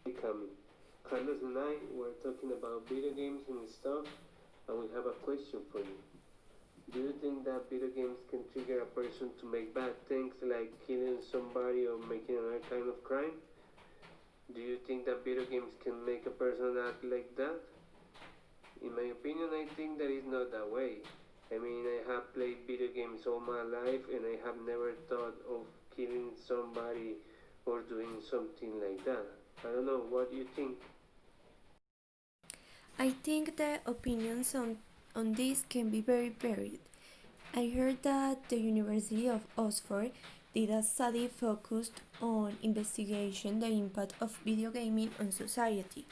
Hey Cami, Carlos and I were talking about video games and stuff, and we have a question for you. Do you think that video games can trigger a person to make bad things like killing somebody or making another kind of crime? Do you think that video games can make a person act like that? In my opinion, I think that is not that way. I mean, I have played video games all my life and I have never thought of killing somebody or doing something like that. I don't know, what do you think? I think the opinions on this can be very varied. I heard that the University of Oxford did a study focused on investigation the impact of video gaming on society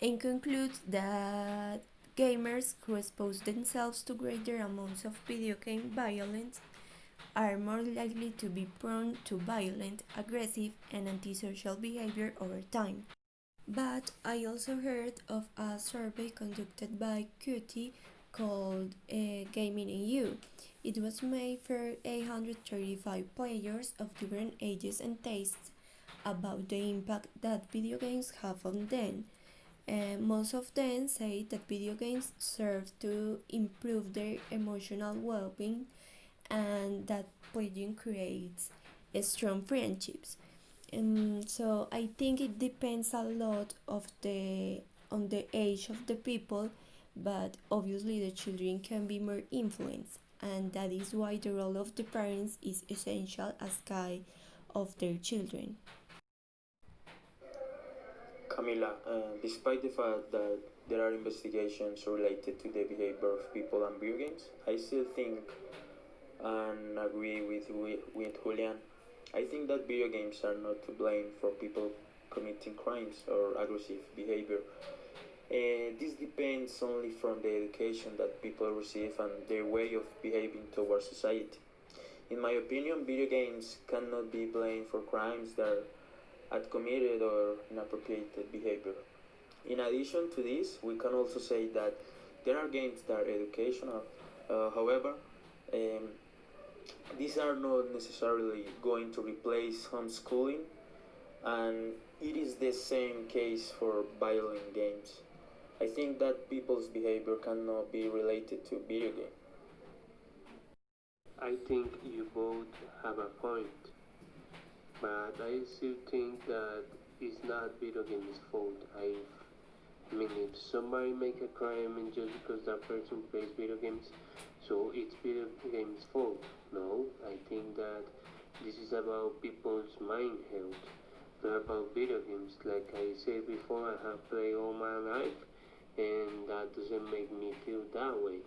and concludes that gamers who expose themselves to greater amounts of video game violence are more likely to be prone to violent, aggressive, and antisocial behavior over time. But I also heard of a survey conducted by QT called Gaming EU. It was made for 835 players of different ages and tastes about the impact that video games have on them. Most of them say that video games serve to improve their emotional well being and that playing creates strong friendships. So I think it depends a lot of the on the age of the people, but obviously the children can be more influenced, and that is why the role of the parents is essential as guide of their children. Camila, despite the fact that there are investigations related to the behavior of people and video games, I still think and agree with Julián. I think that video games are not to blame for people committing crimes or aggressive behavior. This depends only from the education that people receive and their way of behaving towards society. In my opinion, video games cannot be blamed for crimes that are committed or inappropriate behavior. In addition to this, we can also say that there are games that are educational. However, um, these are not necessarily going to replace homeschooling, and it is the same case for violent games. I think that people's behavior cannot be related to video game. I think you both have a point, but I still think that it's not video games' fault. I mean, if somebody make a crime and just because that person plays video games, so it's video games' fault. No, I think that this is about people's mind health, not about video games. Like I said before, I have played all my life, and that doesn't make me feel that way.